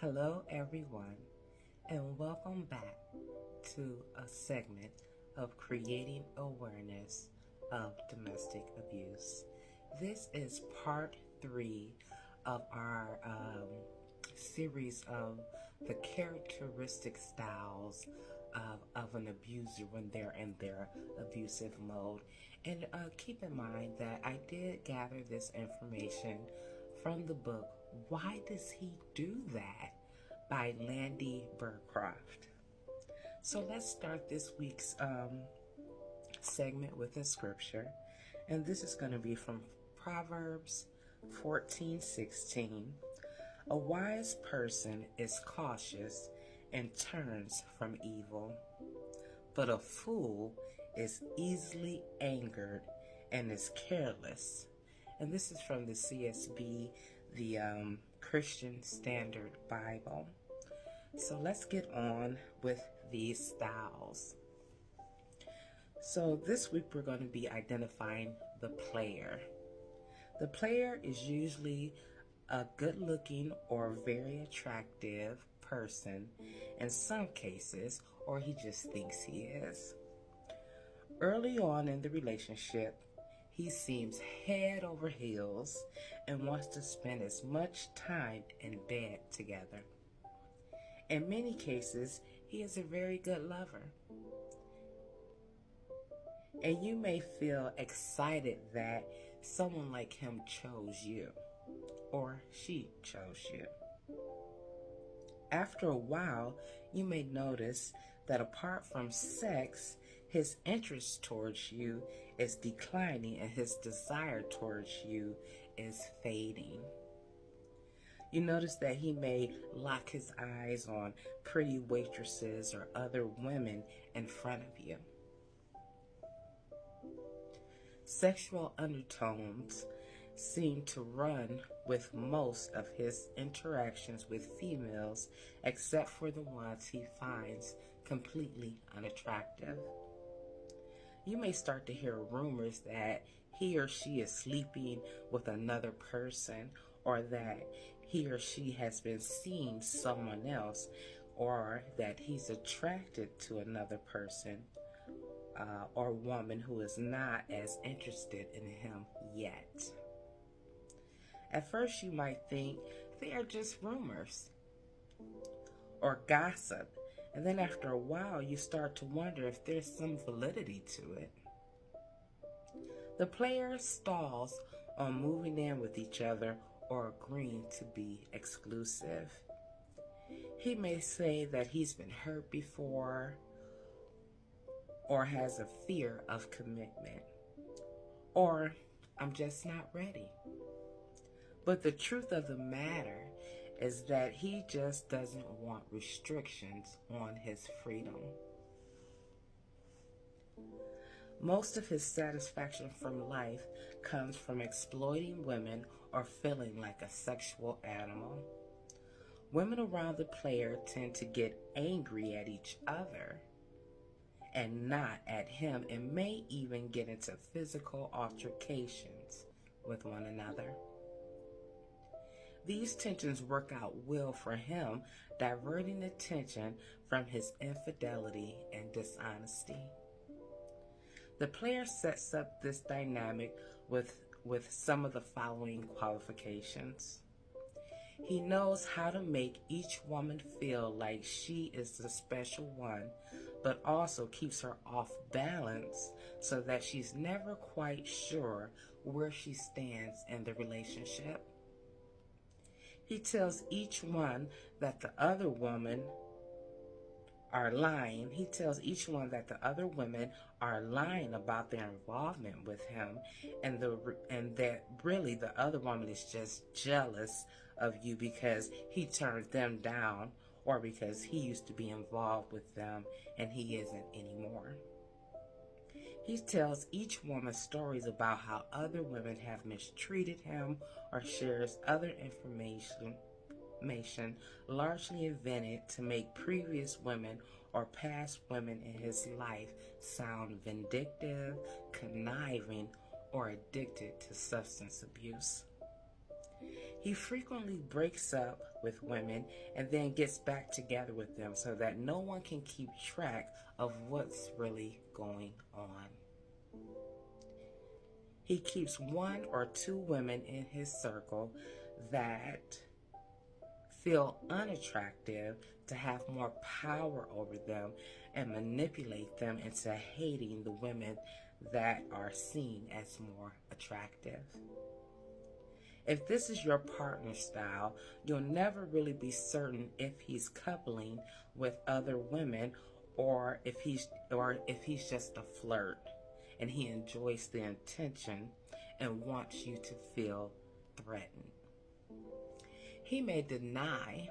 Hello, everyone, and welcome back to a segment of creating awareness of domestic abuse. This is part 3 of our series of the characteristic styles of an abuser when they're in their abusive mode. And keep in mind that I did gather this information from the book Why Does He Do That by Landy Burcroft. So let's start this week's segment with a scripture, and this is going to be from Proverbs 14:16. A wise person is cautious and turns from evil, but a fool is easily angered and is careless. And this is from the CSB, the Christian Standard Bible. So let's get on with these styles. So this week we're going to be identifying the player. The player is usually a good-looking or very attractive person in some cases, or he just thinks he is. Early on in the relationship, he seems head over heels and wants to spend as much time in bed together. In many cases, he is a very good lover. And you may feel excited that someone like him chose you, or she chose you. After a while, you may notice that apart from sex, his interest towards you is declining and his desire towards you is fading. You notice that he may lock his eyes on pretty waitresses or other women in front of you. Sexual undertones seem to run with most of his interactions with females, except for the ones he finds completely unattractive. You may start to hear rumors that he or she is sleeping with another person, or that he or she has been seeing someone else, or that he's attracted to another person or woman who is not as interested in him yet. At first you might think they are just rumors or gossip, and then after a while you start to wonder if there's some validity to it. The player stalls on moving in with each other or agreeing to be exclusive. He may say that he's been hurt before or has a fear of commitment, or I'm just not ready. But the truth of the matter is that he just doesn't want restrictions on his freedom. Most of his satisfaction from life comes from exploiting women or feeling like a sexual animal. Women around the player tend to get angry at each other and not at him, and may even get into physical altercations with one another. These tensions work out well for him, diverting attention from his infidelity and dishonesty. The player sets up this dynamic with some of the following qualifications. He knows how to make each woman feel like she is the special one, but also keeps her off balance so that she's never quite sure where she stands in the relationship. He tells each one that the other women are lying. He tells each one that the other women are lying about their involvement with him, and that really the other woman is just jealous of you because he turned them down, or because he used to be involved with them and he isn't anymore. He tells each woman stories about how other women have mistreated him, or shares other information largely invented to make previous women or past women in his life sound vindictive, conniving, or addicted to substance abuse. He frequently breaks up with women and then gets back together with them so that no one can keep track of what's really going on. He keeps one or two women in his circle that feel unattractive to have more power over them and manipulate them into hating the women that are seen as more attractive. If this is your partner style, you'll never really be certain if he's coupling with other women or if he's just a flirt and he enjoys the attention and wants you to feel threatened. He may deny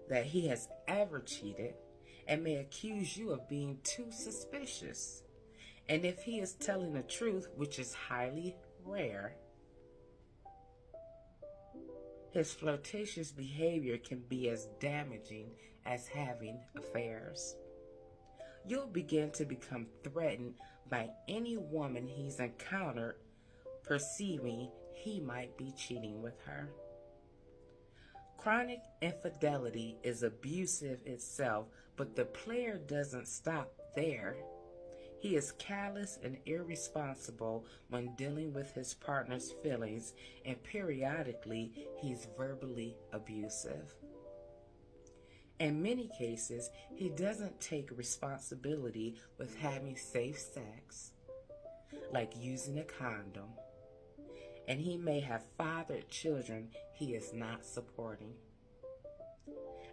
that he has ever cheated and may accuse you of being too suspicious. And if he is telling the truth, which is highly rare, his flirtatious behavior can be as damaging as having affairs. You'll begin to become threatened by any woman he's encountered, perceiving he might be cheating with her. Chronic infidelity is abusive itself, but the player doesn't stop there. He is callous and irresponsible when dealing with his partner's feelings, and periodically he's verbally abusive. In many cases, he doesn't take responsibility with having safe sex, like using a condom, and he may have fathered children he is not supporting.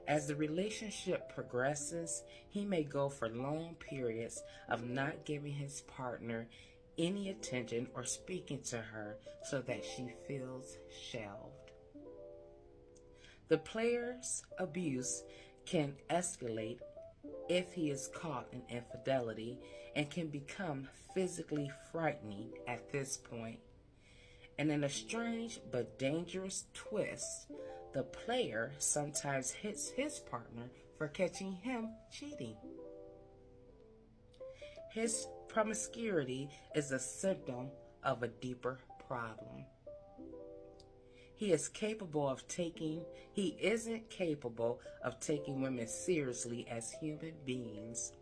As the relationship progresses, he may go for long periods of not giving his partner any attention or speaking to her so that she feels shelved. The player's abuse can escalate if he is caught in infidelity and can become physically frightening at this point. And in a strange but dangerous twist, the player sometimes hits his partner for catching him cheating. His promiscuity is a symptom of a deeper problem. He isn't capable of taking women seriously as human beings,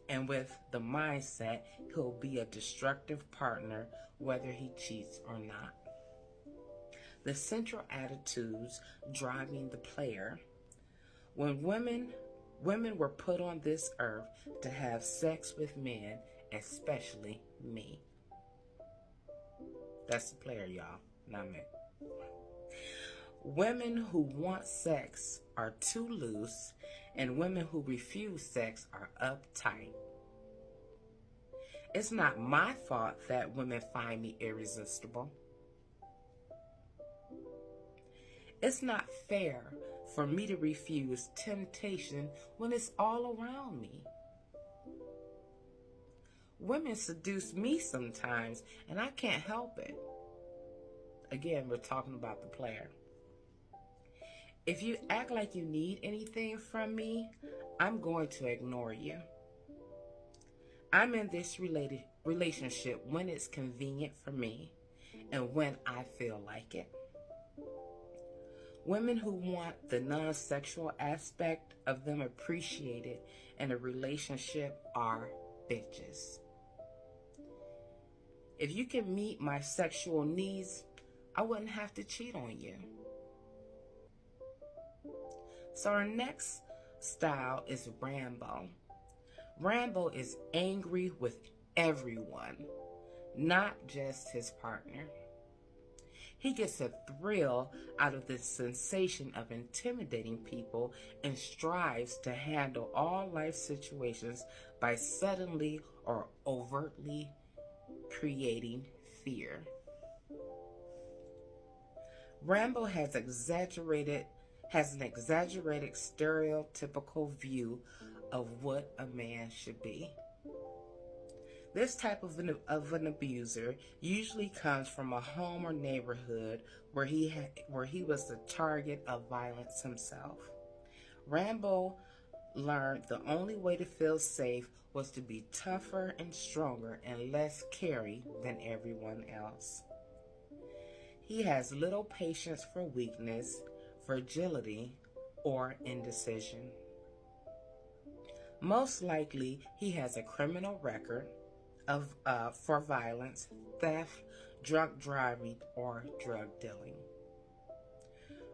and with the mindset he'll be a destructive partner whether he cheats or not. The central attitudes driving the player. When women were put on this earth to have sex with men, especially me. That's the player, y'all, not me. Women who want sex are too loose, and women who refuse sex are uptight. It's not my fault that women find me irresistible. It's not fair for me to refuse temptation when it's all around me. Women seduce me sometimes, and I can't help it. Again, we're talking about the player. If you act like you need anything from me, I'm going to ignore you. I'm in this relationship when it's convenient for me and when I feel like it. Women who want the non-sexual aspect of them appreciated in a relationship are bitches. If you can meet my sexual needs, I wouldn't have to cheat on you. So our next style is Rambo. Rambo is angry with everyone, not just his partner. He gets a thrill out of the sensation of intimidating people and strives to handle all life situations by suddenly or overtly creating fear. Rambo has an exaggerated stereotypical view of what a man should be. This type of an abuser usually comes from a home or neighborhood where he was the target of violence himself. Rambo learned the only way to feel safe was to be tougher and stronger and less caring than everyone else. He has little patience for weakness, fragility, or indecision. Most likely, he has a criminal record for violence, theft, drunk driving, or drug dealing.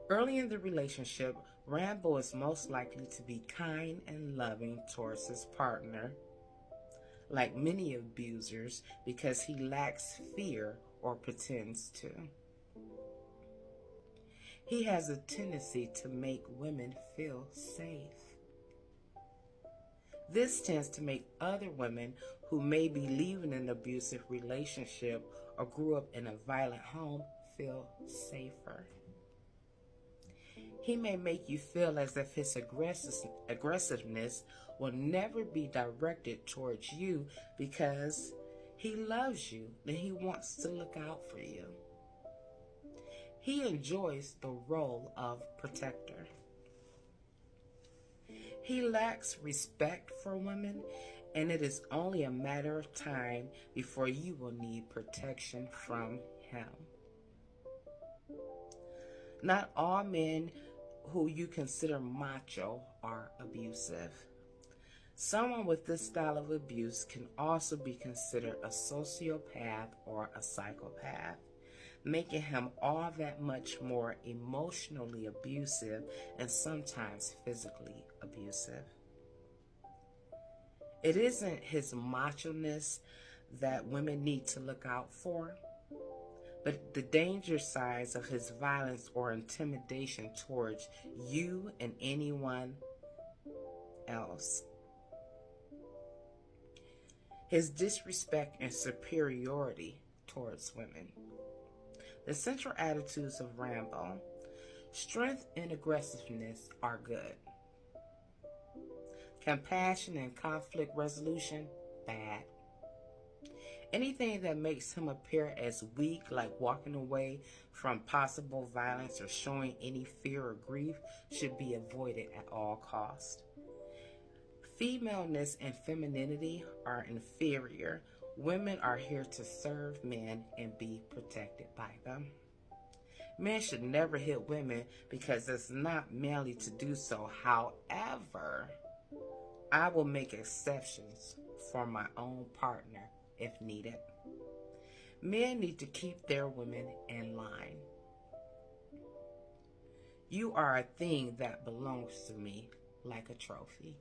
Early in the relationship, Rambo is most likely to be kind and loving towards his partner, like many abusers, because he lacks fear or pretends to. He has a tendency to make women feel safe. This tends to make other women who may be leaving an abusive relationship or grew up in a violent home feel safer. He may make you feel as if his aggressiveness will never be directed towards you because he loves you and he wants to look out for you. He enjoys the role of protector. He lacks respect for women, and it is only a matter of time before you will need protection from him. Not all men who you consider macho are abusive. Someone with this style of abuse can also be considered a sociopath or a psychopath, making him all that much more emotionally abusive and sometimes physically abusive. It isn't his macho-ness that women need to look out for, but the danger sides of his violence or intimidation towards you and anyone else. His disrespect and superiority towards women. The central attitudes of Rambo: strength and aggressiveness are good. Compassion and conflict resolution, bad. Anything that makes him appear as weak, like walking away from possible violence or showing any fear or grief, should be avoided at all costs. Femaleness and femininity are inferior. Women are here to serve men and be protected by them. Men should never hit women because it's not manly to do so. However, I will make exceptions for my own partner if needed. Men need to keep their women in line. You are a thing that belongs to me like a trophy.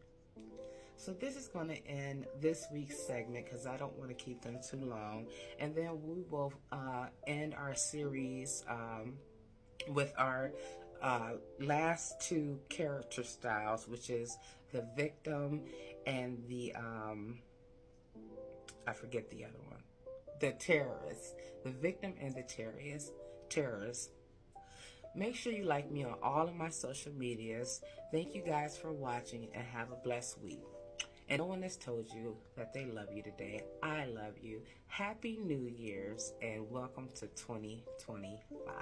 So this is going to end this week's segment because I don't want to keep them too long. And then we will end our series with our last two character styles, which is the victim and the, I forget the other one, the terrorist. The victim and the terrorist. Make sure you like me on all of my social medias. Thank you guys for watching and have a blessed week. And no one has told you that they love you today. I love you. Happy New Year's and welcome to 2025.